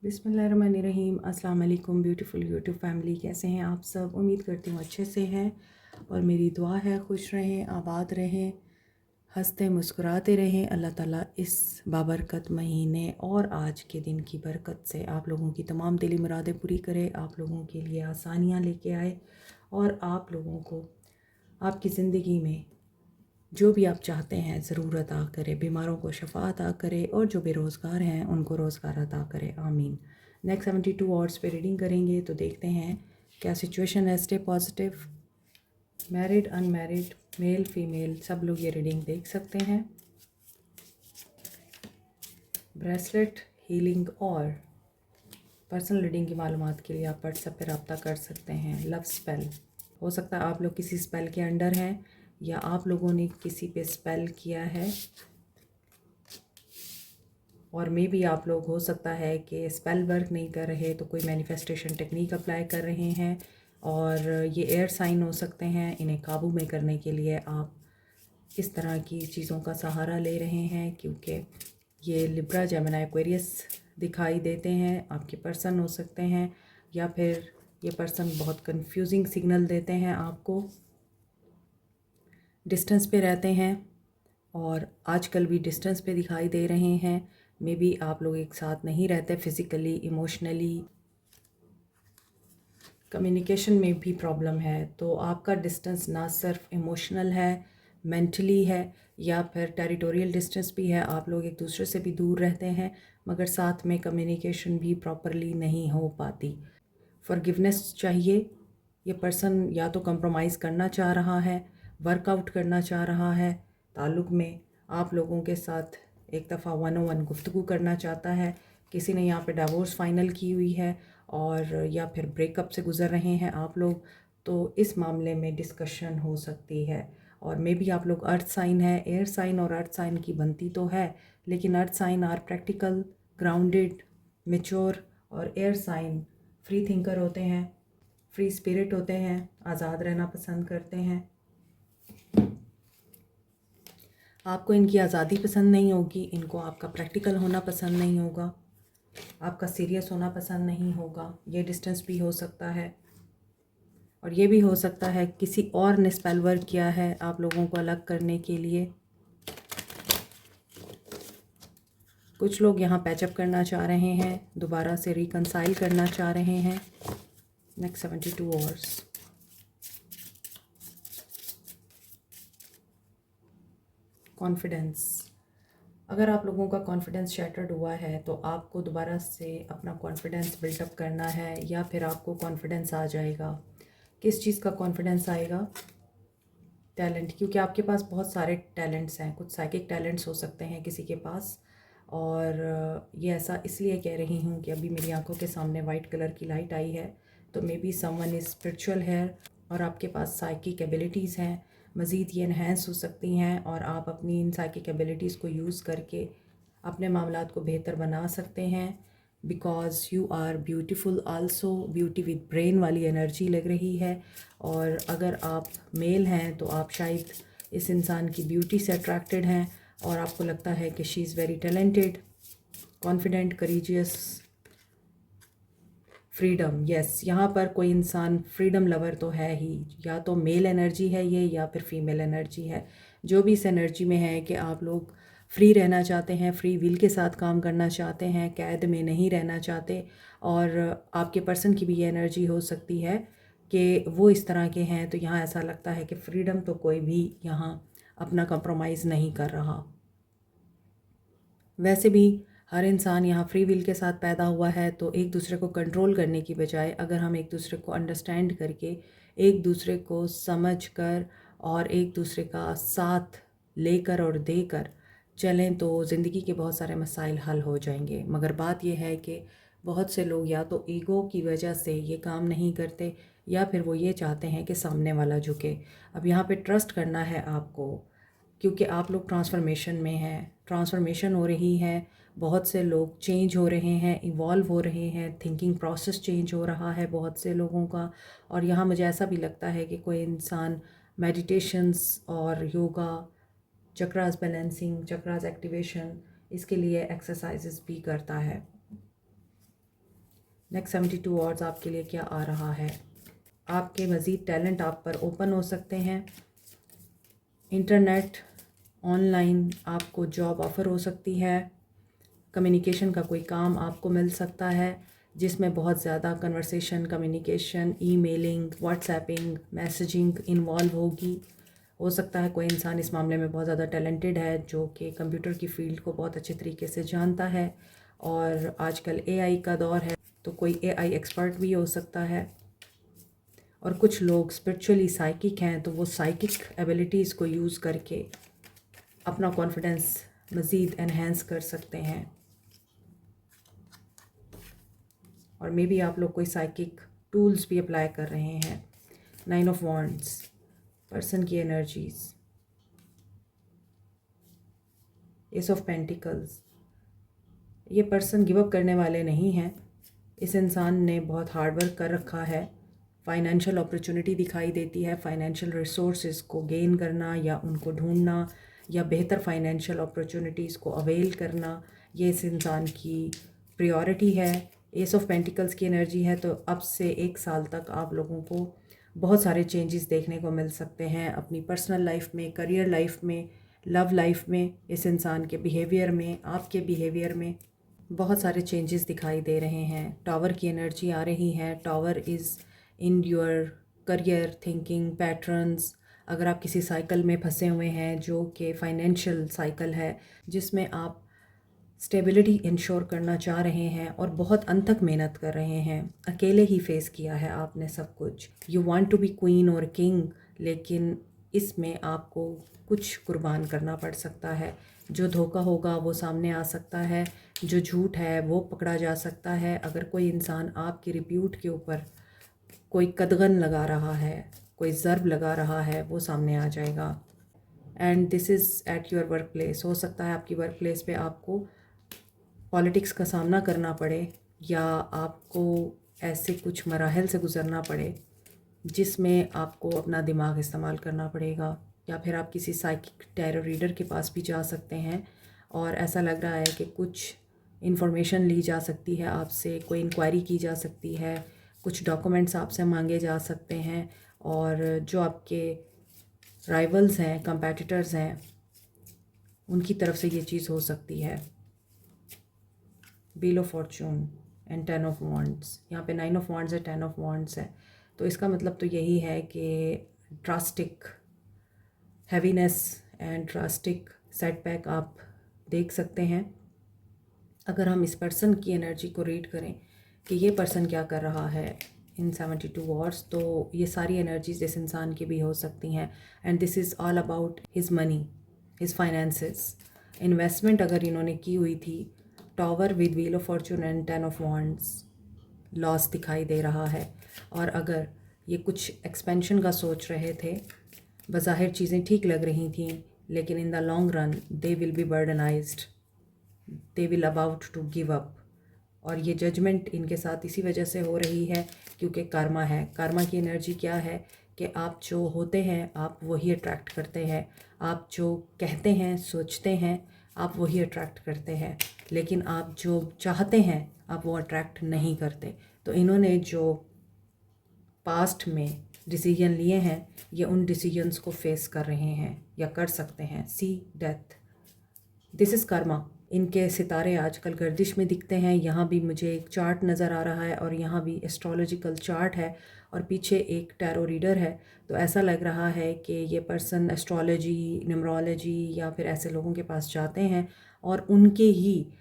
बिस्मिल्लाहिर्रहमानिर्रहीम। अस्सलाम वालेकुम ब्यूटीफुल यूट्यूब फैमिली, कैसे हैं आप सब? उम्मीद करती हूँ अच्छे से हैं और मेरी दुआ है खुश रहें, आबाद रहें, हंसते मुस्कुराते रहें। अल्लाह ताला इस बाबरकत महीने और आज के दिन की बरकत से आप लोगों की तमाम दिली मुरादें पूरी करे, आप लोगों के लिए आसानियाँ लेके आए और आप लोगों को आपकी ज़िंदगी में जो भी आप चाहते हैं ज़रूर अता करे, बीमारों को शफ़ा अता करे और जो बेरोज़गार हैं उनको रोज़गार अता करे, आमीन। नेक्स्ट 72 आवर्स पे रीडिंग करेंगे तो देखते हैं क्या सिचुएशन है। Stay positive, married unmarried, male female सब लोग ये रीडिंग देख सकते हैं। ब्रेसलेट हीलिंग और पर्सनल रीडिंग की मालूमात के लिए आप व्हाट्सएप पर रब्ता कर सकते हैं। लव स्पेल, हो सकता है आप लोग किसी स्पेल के अंडर हैं या आप लोगों ने किसी पे स्पेल किया है और मे भी आप लोग हो सकता है कि स्पेल वर्क नहीं कर रहे तो कोई मैनिफेस्टेशन टेक्निक अप्लाई कर रहे हैं और ये एयर साइन हो सकते हैं। इन्हें काबू में करने के लिए आप इस तरह की चीज़ों का सहारा ले रहे हैं क्योंकि ये लिब्रा, जेमिनी, एक्वेरियस दिखाई देते हैं। आपके पर्सन हो सकते हैं या फिर ये पर्सन बहुत कंफ्यूजिंग सिग्नल देते हैं आपको, डिस्टेंस पे रहते हैं और आजकल भी डिस्टेंस पे दिखाई दे रहे हैं। मे बी आप लोग एक साथ नहीं रहते, फिज़िकली, इमोशनली, कम्युनिकेशन में भी प्रॉब्लम है। तो आपका डिस्टेंस ना सिर्फ इमोशनल है, मेंटली है या फिर टेरिटोरियल डिस्टेंस भी है। आप लोग एक दूसरे से भी दूर रहते हैं मगर साथ में कम्युनिकेशन भी प्रॉपरली नहीं हो पाती। फॉरगिवनेस चाहिए। ये पर्सन या तो कंप्रोमाइज़ करना चाह रहा है, वर्कआउट करना चाह रहा है, ताल्लुक़ में आप लोगों के साथ एक दफ़ा 101 गुफ्तगू करना चाहता है। किसी ने यहाँ पे डिवोर्स फाइनल की हुई है और या फिर ब्रेकअप से गुज़र रहे हैं आप लोग, तो इस मामले में डिस्कशन हो सकती है। और मे बी आप लोग अर्थ साइन है, एयर साइन और अर्थ साइन की बनती तो है लेकिन earth sign are practical, grounded, mature और एयर साइन फ्री थिंकर होते हैं, फ्री स्पिरिट होते हैं, आज़ाद रहना पसंद करते हैं। आपको इनकी आज़ादी पसंद नहीं होगी, इनको आपका प्रैक्टिकल होना पसंद नहीं होगा, आपका सीरियस होना पसंद नहीं होगा। ये डिस्टेंस भी हो सकता है और ये भी हो सकता है किसी और ने स्पेल वर्क किया है आप लोगों को अलग करने के लिए। कुछ लोग यहाँ पैचअप करना चाह रहे हैं, दोबारा से रिकंसाइल करना चाह रहे हैं। Next 72 hours. कॉन्फिडेंस, अगर आप लोगों का कॉन्फिडेंस शैटर्ड हुआ है तो आपको दोबारा से अपना कॉन्फिडेंस बिल्टअप करना है या फिर आपको कॉन्फिडेंस आ जाएगा। किस चीज़ का कॉन्फिडेंस आएगा? टैलेंट, क्योंकि आपके पास बहुत सारे टैलेंट्स हैं। कुछ साइकिक टैलेंट्स हो सकते हैं किसी के पास और ये ऐसा इसलिए कह रही हूँ कि अभी मेरी आंखों के सामने वाइट कलर की लाइट आई है तो may be someone is spiritual है और आपके पास साइकिक एबिलिटीज़ हैं। मज़ीद ये इन्हेंस हो सकती हैं और आप अपनी इन साइकिक एबिलिटीज़ को यूज़ करके अपने मामलात को बेहतर बना सकते हैं। Because you are beautiful also, beauty with brain वाली एनर्जी लग रही है। और अगर आप मेल हैं तो आप शायद इस इंसान की ब्यूटी से अट्रैक्टेड हैं और आपको लगता है कि she is very talented, confident, courageous, freedom. Yes, यहाँ पर कोई इंसान फ्रीडम लवर तो है ही, या तो मेल एनर्जी है ये या फिर फीमेल एनर्जी है। जो भी इस एनर्जी में है कि आप लोग फ्री रहना चाहते हैं, फ्री विल के साथ काम करना चाहते हैं, कैद में नहीं रहना चाहते। और आपके पर्सन की भी ये एनर्जी हो सकती है कि वो इस तरह के हैं। तो यहाँ ऐसा लगता है कि फ्रीडम तो कोई भी यहाँ अपना कंप्रोमाइज़ नहीं कर रहा। वैसे भी हर इंसान यहाँ फ्री विल के साथ पैदा हुआ है तो एक दूसरे को कंट्रोल करने की बजाय अगर हम एक दूसरे को अंडरस्टैंड करके, एक दूसरे को समझ कर और एक दूसरे का साथ लेकर और देकर चलें तो ज़िंदगी के बहुत सारे मसाइल हल हो जाएंगे। मगर बात यह है कि बहुत से लोग या तो ईगो की वजह से ये काम नहीं करते या फिर वो ये चाहते हैं कि सामने वाला झुके। अब यहाँ पे ट्रस्ट करना है आपको क्योंकि आप लोग ट्रांसफॉर्मेशन में हैं, ट्रांसफॉर्मेशन हो रही है, बहुत से लोग चेंज हो रहे हैं, इवॉल्व हो रहे हैं, थिंकिंग प्रोसेस चेंज हो रहा है बहुत से लोगों का। और यहाँ मुझे ऐसा भी लगता है कि कोई इंसान मेडिटेशंस और योगा, चक्रास बैलेंसिंग, चक्रास एक्टिवेशन, इसके लिए एक्सरसाइजेस भी करता है। नेक्स्ट 72 आवर्स आपके लिए क्या आ रहा है। आपके मज़ीद टैलेंट आप पर ओपन हो सकते हैं। इंटरनेट ऑनलाइन आपको जॉब ऑफ़र हो सकती है। कम्युनिकेशन का कोई काम आपको मिल सकता है जिसमें बहुत ज़्यादा conversation, communication, emailing, WhatsApping, messaging involve होगी। हो सकता है कोई इंसान इस मामले में बहुत ज़्यादा टैलेंटेड है जो कि कंप्यूटर की फ़ील्ड को बहुत अच्छे तरीके से जानता है। और आजकल एआई का दौर है तो कोई एआई एक्सपर्ट भी हो सकता है। और कुछ लोग स्पिरिचुअली साइकिक हैं तो वो साइकिक एबिलिटीज़ को यूज़ करके अपना कॉन्फिडेंस मज़ीद एनहेंस कर सकते हैं। और मे बी आप लोग कोई साइकिक टूल्स भी अप्लाई कर रहे हैं। 9 ऑफ वॉन्ड्स, पर्सन की एनर्जीज, एस ऑफ पेंटिकल्स। ये पर्सन गिव अप करने वाले नहीं हैं। इस इंसान ने बहुत हार्ड वर्क कर रखा है। फाइनेंशियल अपॉर्चुनिटी दिखाई देती है। फाइनेंशियल रिसोर्सेज को गेन करना या उनको ढूंढना या बेहतर फाइनेंशियल अपॉर्चुनिटीज़ को अवेल करना, ये इस इंसान की प्रायोरिटी है। एस ऑफ पेंटिकल्स की एनर्जी है तो अब से 1 साल तक आप लोगों को बहुत सारे चेंजेस देखने को मिल सकते हैं अपनी पर्सनल लाइफ में, करियर लाइफ में, लव लाइफ में। इस इंसान के बिहेवियर में, आपके बिहेवियर में बहुत सारे चेंजेस दिखाई दे रहे हैं। टावर की एनर्जी आ रही है। Tower is in your career, thinking patterns. अगर आप किसी साइकिल में फंसे हुए हैं जो कि फाइनेंशियल साइकिल है जिसमें आप स्टेबिलिटी इंश्योर करना चाह रहे हैं और बहुत अनथक मेहनत कर रहे हैं, अकेले ही फेस किया है आपने सब कुछ। You want to be queen और किंग, लेकिन इसमें आपको कुछ कुर्बान करना पड़ सकता है। जो धोखा होगा वो सामने आ सकता है, जो झूठ है वो पकड़ा जा सकता है। अगर कोई इंसान आपकी रिप्यूट के ऊपर कोई कदगन लगा रहा है, कोई ज़र्ब लगा रहा है, वो सामने आ जाएगा। And this is at your work place. हो सकता है आपकी वर्क प्लेस पे आपको पॉलिटिक्स का सामना करना पड़े या आपको ऐसे कुछ मराहल से गुज़रना पड़े जिसमें आपको अपना दिमाग इस्तेमाल करना पड़ेगा। या फिर आप किसी साइकिक टैरो रीडर के पास भी जा सकते हैं और ऐसा लग रहा है कि कुछ इन्फॉर्मेशन ली जा सकती है आपसे, कोई इंक्वायरी की जा सकती है, कुछ डॉक्यूमेंट्स आपसे मांगे जा सकते हैं। और जो आपके राइवल्स हैं, कंपेटिटर्स हैं, उनकी तरफ से ये चीज़ हो सकती है। Wheel of Fortune and 10 of wands. यहाँ पे 9 ऑफ वॉन्ड्स है, 10 ऑफ वॉन्ड्स है। तो इसका मतलब तो यही है कि drastic heaviness and drastic setback आप देख सकते हैं। अगर हम इस पर्सन की एनर्जी को रीड करें कि ये पर्सन क्या कर रहा है इन 72 वॉर्स, तो ये सारी एनर्जीज इस इंसान की भी हो सकती हैं। And this is all about his money, his finances. Investment अगर इन्होंने की हुई थी, tower with wheel of Fortune and 10 of wands, loss दिखाई दे रहा है। और अगर ये कुछ एक्सपेंशन का सोच रहे थे, बज़ाहिर चीज़ें ठीक लग रही थीं, लेकिन in the long run they will be burdenized, they will about to give up. और ये जजमेंट इनके साथ इसी वजह से हो रही है क्योंकि कर्मा है। कर्मा की एनर्जी क्या है कि आप जो होते हैं आप वही अट्रैक्ट करते हैं। आप जो कहते हैं, सोचते हैं, आप वही अट्रैक्ट करते हैं। लेकिन आप जो चाहते हैं आप वो अट्रैक्ट नहीं करते। तो इन्होंने जो पास्ट में डिसीजन लिए हैं, ये उन डिसीजंस को फेस कर रहे हैं या कर सकते हैं। सी डेथ, दिस इज़ कर्मा। इनके सितारे आजकल गर्दिश में दिखते हैं। यहाँ भी मुझे एक चार्ट नज़र आ रहा है और यहाँ भी एस्ट्रोलॉजिकल चार्ट है और पीछे एक टैरो रीडर है। तो ऐसा लग रहा है कि ये पर्सन एस्ट्रोलॉजी, न्यूमरोलॉजी या फिर ऐसे लोगों के पास जाते हैं और उनके ही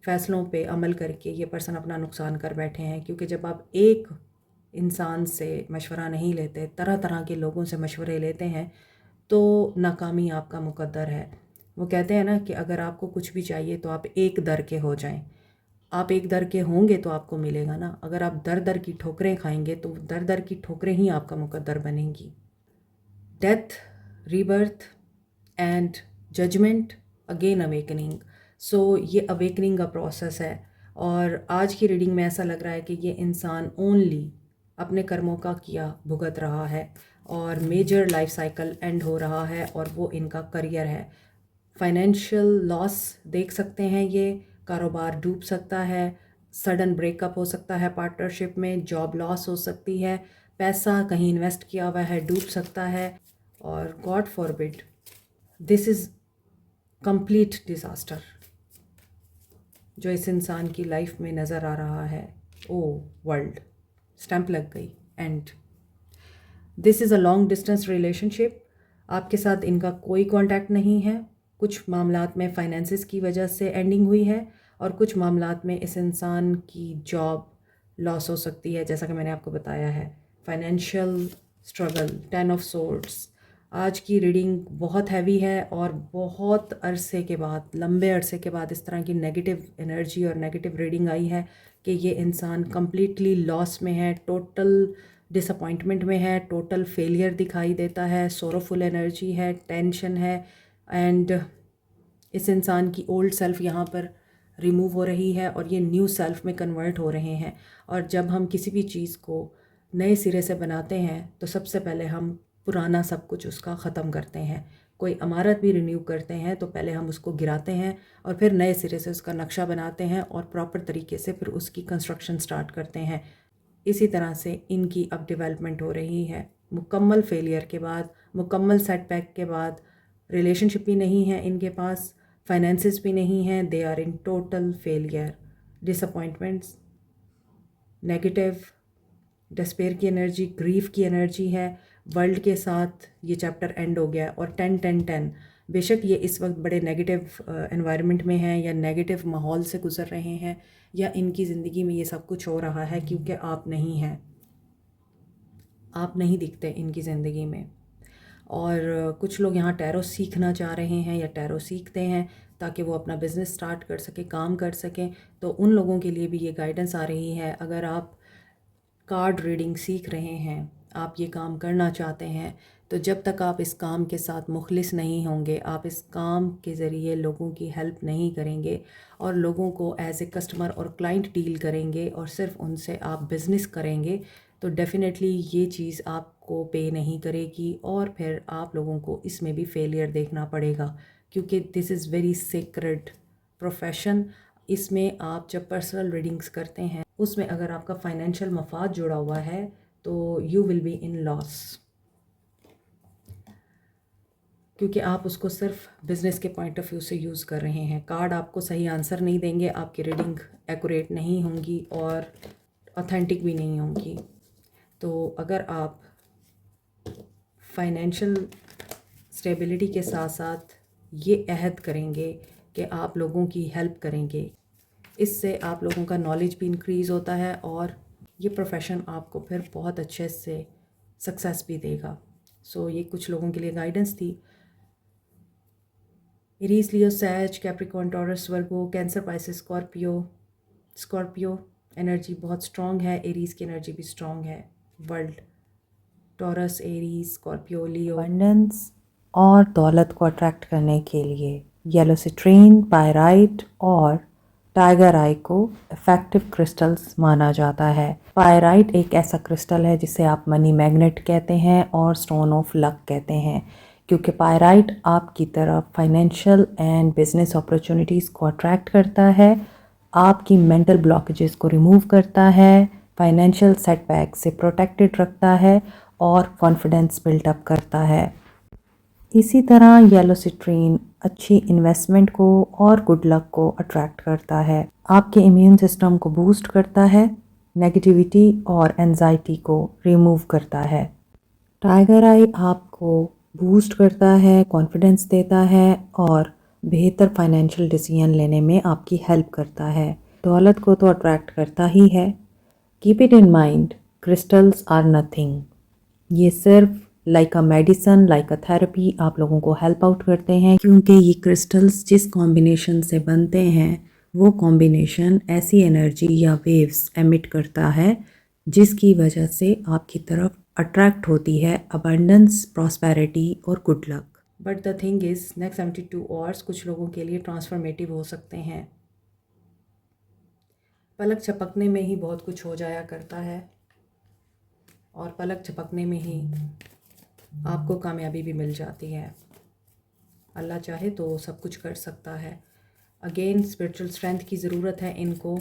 फ़ैसलों पे अमल करके ये पर्सन अपना नुकसान कर बैठे हैं। क्योंकि जब आप एक इंसान से मशवरा नहीं लेते, तरह तरह के लोगों से मशवरे लेते हैं, तो नाकामी आपका मुकद्दर है। वो कहते हैं ना कि अगर आपको कुछ भी चाहिए तो आप एक दर के हो जाएं। आप एक दर के होंगे तो आपको मिलेगा ना। अगर आप दर दर की ठोकरें खाएंगे तो दर दर की ठोकरें ही आपका मुकद्दर बनेंगी। Death, rebirth and judgement, again awakening. So ये अवेकनिंग का प्रोसेस है। और आज की रीडिंग में ऐसा लग रहा है कि ये इंसान ओनली अपने कर्मों का किया भुगत रहा है और मेजर लाइफ साइकिल एंड हो रहा है और वो इनका करियर है। फाइनेंशियल लॉस देख सकते हैं, ये कारोबार डूब सकता है, सडन ब्रेकअप हो सकता है पार्टनरशिप में, जॉब लॉस हो सकती है, पैसा कहीं इन्वेस्ट किया हुआ है डूब सकता है, और God forbid this is complete disaster जो इस इंसान की लाइफ में नज़र आ रहा है। ओ वर्ल्ड, स्टैंप लग गई, and this is a long distance relationship. आपके साथ इनका कोई कांटेक्ट नहीं है। कुछ मामलात में फाइनेंसिस की वजह से एंडिंग हुई है, और कुछ मामलात में इस इंसान की जॉब लॉस हो सकती है, जैसा कि मैंने आपको बताया है। Financial struggle, 10 of swords. आज की रीडिंग बहुत हैवी है, और बहुत अरसे के बाद, लंबे अरसे के बाद इस तरह की नेगेटिव एनर्जी और नेगेटिव रीडिंग आई है कि ये इंसान कम्प्लीटली लॉस में है, टोटल डिसअपॉइंटमेंट में है, टोटल फेलियर दिखाई देता है, सोरोफुल एनर्जी है, टेंशन है, एंड इस इंसान की ओल्ड सेल्फ यहाँ पर रिमूव हो रही है और ये न्यू सेल्फ में कन्वर्ट हो रहे हैं। और जब हम किसी भी चीज़ को नए सिरे से बनाते हैं तो सबसे पहले हम पुराना सब कुछ उसका ख़त्म करते हैं। कोई इमारत भी रिन्यू करते हैं तो पहले हम उसको गिराते हैं और फिर नए सिरे से उसका नक्शा बनाते हैं और प्रॉपर तरीके से फिर उसकी कंस्ट्रक्शन स्टार्ट करते हैं। इसी तरह से इनकी अब डेवलपमेंट हो रही है। मुकम्मल फेलियर के बाद, मुकम्मल सेटबैक के बाद, रिलेशनशिप भी नहीं है इनके पास, फाइनेंसिस भी नहीं है, they are in total failure, disappointments, negative, despair की एनर्जी, ग्रीफ की एनर्जी है। वर्ल्ड के साथ ये चैप्टर एंड हो गया, और 10-10-10, बेशक ये इस वक्त बड़े नेगेटिव एनवायरनमेंट में हैं या नेगेटिव माहौल से गुजर रहे हैं, या इनकी ज़िंदगी में ये सब कुछ हो रहा है क्योंकि आप नहीं हैं, आप नहीं दिखते इनकी ज़िंदगी में। और कुछ लोग यहाँ टैरो सीखना चाह रहे हैं या टैरो सीखते हैं ताकि वो अपना बिज़नेस स्टार्ट कर सकें, काम कर सकें, तो उन लोगों के लिए भी ये गाइडेंस आ रही है। अगर आप कार्ड रीडिंग सीख रहे हैं, आप ये काम करना चाहते हैं, तो जब तक आप इस काम के साथ मुखलिस नहीं होंगे, आप इस काम के ज़रिए लोगों की हेल्प नहीं करेंगे और लोगों को एज ए कस्टमर और क्लाइंट डील करेंगे और सिर्फ उनसे आप बिज़नेस करेंगे, तो डेफ़िनेटली ये चीज़ आपको पे नहीं करेगी और फिर आप लोगों को इसमें भी फेलियर देखना पड़ेगा, क्योंकि this is very sacred profession. इसमें आप जब पर्सनल रीडिंग्स करते हैं उसमें अगर आपका फाइनेंशियल मफाद जुड़ा हुआ है तो you will be in loss, क्योंकि आप उसको सिर्फ बिज़नेस के पॉइंट ऑफ व्यू से यूज़ कर रहे हैं। कार्ड आपको सही आंसर नहीं देंगे, आपकी रीडिंग एक्यूरेट नहीं होंगी और ऑथेंटिक भी नहीं होंगी। तो अगर आप फाइनेंशियल स्टेबिलिटी के साथ साथ ये अहद करेंगे कि आप लोगों की हेल्प करेंगे, इससे आप लोगों का नॉलेज भी इंक्रीज़ होता है और ये प्रोफेशन आपको फिर बहुत अच्छे से सक्सेस भी देगा। सो ये कुछ लोगों के लिए गाइडेंस थी। एरीज, लियो, सैज, कैप्रिकॉर्न, टॉरस, वर्गो, कैंसर, पाइसिस, स्कॉर्पियो एनर्जी बहुत स्ट्रॉन्ग है। एरीज की एनर्जी भी स्ट्रॉन्ग है। वर्ल्ड, टॉरस, एरीज, स्कॉर्पियो, लियो। अबंडेंस और दौलत को अट्रैक्ट करने के लिए येलो सिट्रीन, पायराइट और टाइगर आई को इफेक्टिव क्रिस्टल्स माना जाता है। पायराइट एक ऐसा क्रिस्टल है जिसे आप मनी मैग्नेट कहते हैं और स्टोन ऑफ लक कहते हैं, क्योंकि पायराइट आपकी तरफ फाइनेंशियल एंड बिजनेस अपॉर्चुनिटीज़ को अट्रैक्ट करता है, आपकी मेंटल ब्लॉकेजेस को रिमूव करता है, फाइनेंशियल सेटबैक से प्रोटेक्टेड रखता है और कॉन्फिडेंस बिल्टअप करता है। इसी तरह येलो सिट्रीन अच्छी इन्वेस्टमेंट को और गुड लक को अट्रैक्ट करता है, आपके इम्यून सिस्टम को बूस्ट करता है, नेगेटिविटी और एंजाइटी को रिमूव करता है। टाइगर आई आपको बूस्ट करता है, कॉन्फिडेंस देता है और बेहतर फाइनेंशियल डिसीजन लेने में आपकी हेल्प करता है। दौलत को तो अट्रैक्ट करता ही है। Keep it in mind, crystals are nothing. ये सिर्फ like a medicine, like a therapy आप लोगों को हेल्प आउट करते हैं, क्योंकि ये क्रिस्टल्स जिस कॉम्बिनेशन से बनते हैं वो कॉम्बिनेशन ऐसी एनर्जी या वेव्स एमिट करता है जिसकी वजह से आपकी तरफ अट्रैक्ट होती है अबंडेंस, प्रॉस्पेरिटी और good luck. But the thing is, next 72 hours कुछ लोगों के लिए ट्रांसफॉर्मेटिव हो सकते हैं। पलक झपकने में ही बहुत कुछ हो जाया करता है और पलक झपकने में ही आपको कामयाबी भी मिल जाती है। अल्लाह चाहे तो सब कुछ कर सकता है। अगेन स्पिरिचुअल स्ट्रेंथ की ज़रूरत है इनको,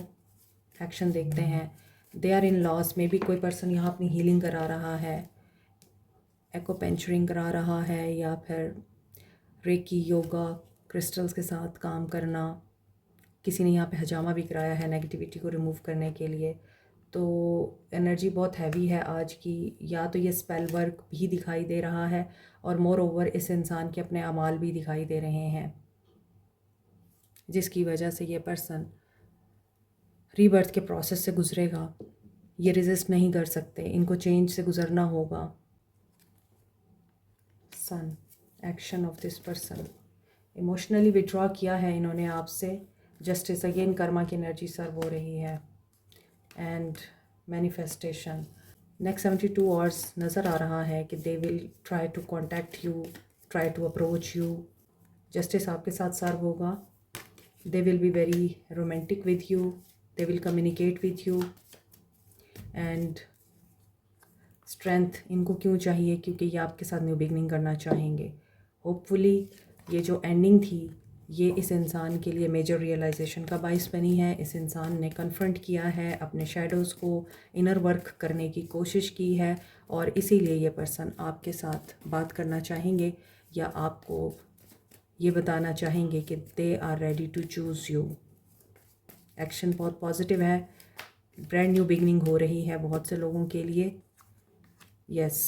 एक्शन देखते हैं। They are in loss, may be कोई पर्सन यहाँ अपनी हीलिंग करा रहा है, एक्ोपेंचरिंग करा रहा है, या फिर रेकी, योगा, क्रिस्टल्स के साथ काम करना। किसी ने यहाँ पे हजामा भी कराया है नेगेटिविटी को रिमूव करने के लिए। तो एनर्जी बहुत हैवी है आज की। या तो ये स्पेल वर्क भी दिखाई दे रहा है, और मोर ओवर इस इंसान के अपने अमाल भी दिखाई दे रहे हैं, जिसकी वजह से ये पर्सन रीबर्थ के प्रोसेस से गुजरेगा। ये रेजिस्ट नहीं कर सकते, इनको चेंज से गुजरना होगा। Son, action of this person, emotionally withdraw किया है इन्होंने आपसे। जस्टिस, अगेन कर्मा की एनर्जी सर्व हो रही है। एंड मैनिफेस्टेशन, नेक्स्ट 72 आवर्स नज़र आ रहा है कि they will try to contact you, try to approach you. Justice आपके साथ सर्व होगा। They will be very romantic with you, they will communicate with you. And strength इनको क्यों चाहिए? क्योंकि ये आपके साथ न्यू बिगनिंग करना चाहेंगे। होपफुली ये जो एंडिंग थी ये इस इंसान के लिए मेजर रियलाइजेशन का बाइस बनी है। इस इंसान ने कन्फ्रंट किया है अपने शैडोज़ को, इनर वर्क करने की कोशिश की है, और इसीलिए ये पर्सन आपके साथ बात करना चाहेंगे या आपको ये बताना चाहेंगे कि they are ready to choose you. Action बहुत पॉजिटिव है, ब्रांड न्यू बिगनिंग हो रही है बहुत से लोगों के लिए। Yes,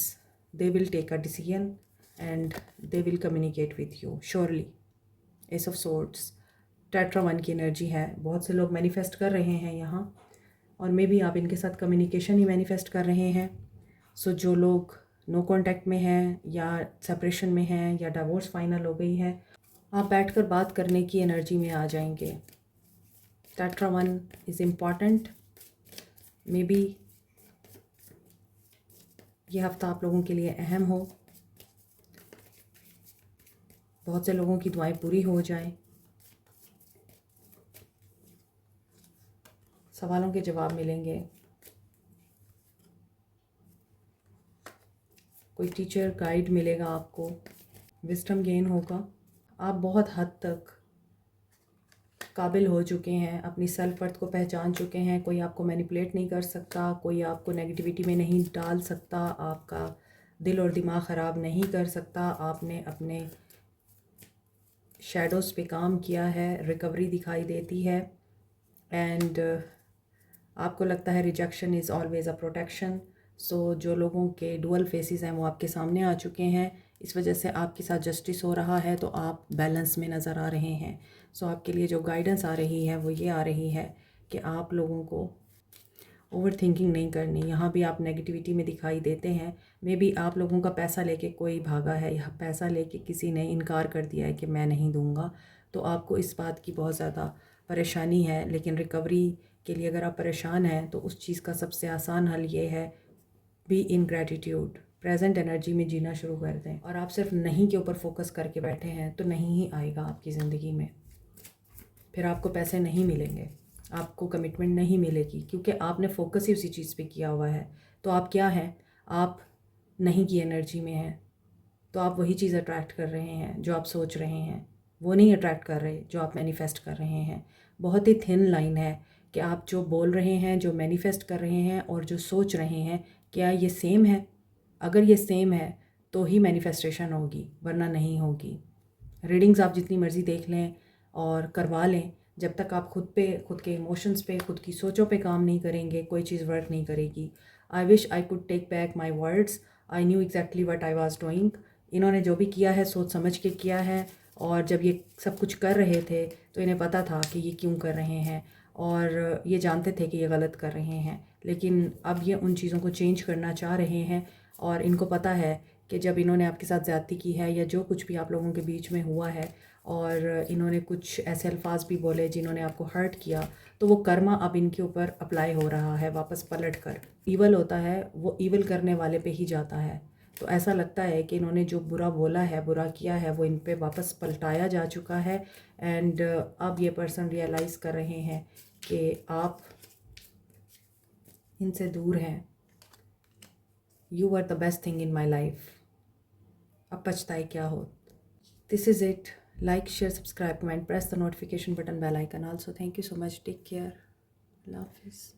they will take a decision and they will communicate with you surely. Ace of Swords, Tetra 1 की एनर्जी है। बहुत से लोग मैनिफेस्ट कर रहे हैं यहाँ, और मे बी आप इनके साथ कम्युनिकेशन ही मैनिफेस्ट कर रहे हैं। सो जो लोग नो कांटेक्ट में हैं या सेपरेशन में हैं या डिवोर्स फाइनल हो गई है, आप बैठकर बात करने की एनर्जी में आ जाएंगे। Tetra 1 is important. May be ये हफ़्ता आप लोगों के लिए अहम हो, बहुत से लोगों की दुआएं पूरी हो जाएं, सवालों के जवाब मिलेंगे, कोई टीचर गाइड मिलेगा आपको, विजडम गेन होगा। आप बहुत हद तक काबिल हो चुके हैं, अपनी सेल्फ वर्थ को पहचान चुके हैं। कोई आपको मैनिपुलेट नहीं कर सकता, कोई आपको नेगेटिविटी में नहीं डाल सकता, आपका दिल और दिमाग ख़राब नहीं कर सकता। आपने अपने शैडोज़ पे काम किया है, रिकवरी दिखाई देती है। एंड आपको लगता है rejection is always a protection. So जो लोगों के डुअल फेसेस हैं वो आपके सामने आ चुके हैं। इस वजह से आपके साथ जस्टिस हो रहा है, तो आप बैलेंस में नज़र आ रहे हैं। सो आपके लिए जो गाइडेंस आ रही है वो ये आ रही है कि आप लोगों को ओवर थिंकिंग नहीं करनी। यहाँ भी आप नेगेटिविटी में दिखाई देते हैं। मे बी आप लोगों का पैसा लेके कोई भागा है, या पैसा लेके किसी ने इनकार कर दिया है कि मैं नहीं दूँगा, तो आपको इस बात की बहुत ज़्यादा परेशानी है। लेकिन रिकवरी के लिए अगर आप परेशान हैं तो उस चीज़ का सबसे आसान हल ये है, be in gratitude, present energy में जीना शुरू कर दें। और आप सिर्फ नहीं के ऊपर फोकस करके बैठे हैं तो नहीं ही आएगा आपकी ज़िंदगी में। फिर आपको पैसे नहीं मिलेंगे, आपको कमिटमेंट नहीं मिलेगी, क्योंकि आपने फोकस ही उसी चीज़ पे किया हुआ है। तो आप क्या हैं? आप नहीं की एनर्जी में हैं, तो आप वही चीज़ अट्रैक्ट कर रहे हैं जो आप सोच रहे हैं, वो नहीं अट्रैक्ट कर रहे जो आप मैनिफेस्ट कर रहे हैं। बहुत ही थिन लाइन है कि आप जो बोल रहे हैं, जो मैनिफेस्ट कर रहे हैं और जो सोच रहे हैं, क्या ये सेम है? अगर ये सेम है तो ही मैनिफेस्टेशन होगी, वरना नहीं होगी। रीडिंग्स आप जितनी मर्ज़ी देख लें और करवा लें, जब तक आप खुद पे, खुद के इमोशंस पे, खुद की सोचों पे काम नहीं करेंगे, कोई चीज़ वर्क नहीं करेगी। I wish I could take back my words, I knew exactly what I was doing. इन्होंने जो भी किया है सोच समझ के किया है, और जब ये सब कुछ कर रहे थे तो इन्हें पता था कि ये क्यों कर रहे हैं, और ये जानते थे कि ये गलत कर रहे हैं। लेकिन अब ये उन चीज़ों को चेंज करना चाह रहे हैं, और इनको पता है कि जब इन्होंने आपके साथ ज़्यादती की है, या जो कुछ भी आप लोगों के बीच में हुआ है, और इन्होंने कुछ ऐसे अल्फाज भी बोले जिन्होंने आपको हर्ट किया, तो वो कर्मा अब इनके ऊपर अप्लाई हो रहा है वापस पलट कर। ईवल होता है वो ईवल करने वाले पे ही जाता है। तो ऐसा लगता है कि इन्होंने जो बुरा बोला है, बुरा किया है, वो इन पे वापस पलटाया जा चुका है। एंड अब ये पर्सन रियलाइज़ कर रहे हैं कि आप इनसे दूर हैं। You are the best thing in my life. अब पछताए क्या हो। This is it. Like, share, subscribe, comment, press the notification button, bell icon also. Thank you so much. Take care. अल्लाह हाफिज़।